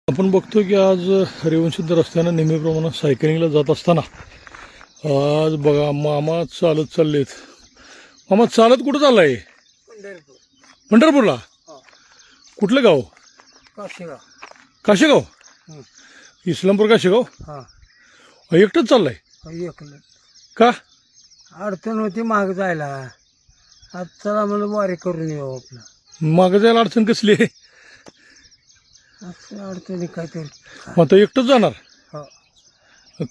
आपण बघतो की आज रेवणसिद्ध रस्त्यानं नेहमीप्रमाणे सायकलिंगला जात असताना आज बघा मामा चालत चाललेत. मामा चालत कुठं चाललाय? पंढरपूर. पंढरपूरला. कुठलं गाव? काशीगाव. काशेगाव. हं. इस्लामपूर काशेगाव. हा एकटंच चाललाय एकलं का? अडचण होती माग जायला. आज चला म्हणून वारी करून येऊ आपलं. मागं जायला अडचण कसली आहे? असं अडचणी काहीतरी. मग आता एकटंच जाणार? हो.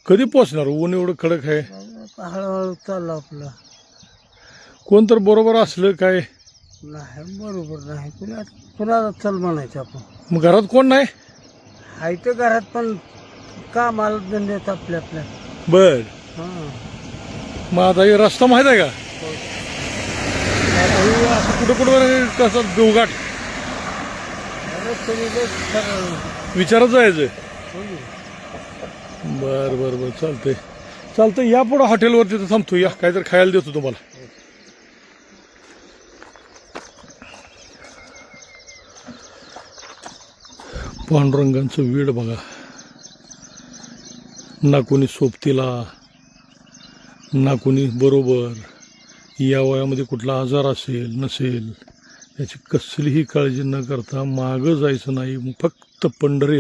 कधी पोचणार? ऊन एवढं कडक आहे. हळूहळू चाललं आपलं. कोण तर बरोबर असलं काय? नाही बरोबर नाही. कुणाला चल म्हणायचं आपण. मग घरात कोण नाही? आहे तर घरात पण कामाला धंद्यात आपल्या आपल्या. बर. हां. मग आता हे रस्ता माहीत आहे का? आता हे असं कुठं कुठं कसं देवघाट विचारत जायचं. बर बर बर चालतंय चालतंय. या पुढं हॉटेलवर तिथं थांबतो. या काहीतरी खायला देतो तुम्हाला. पांडुरंगांचं वीड बघा. ना कोणी सोबतीला ना कोणी बरोबर. या वयामध्ये कुठला आजार असेल नसेल याची कसलीही काळजी न करता मागं जायचं नाही. फक्त पंढरी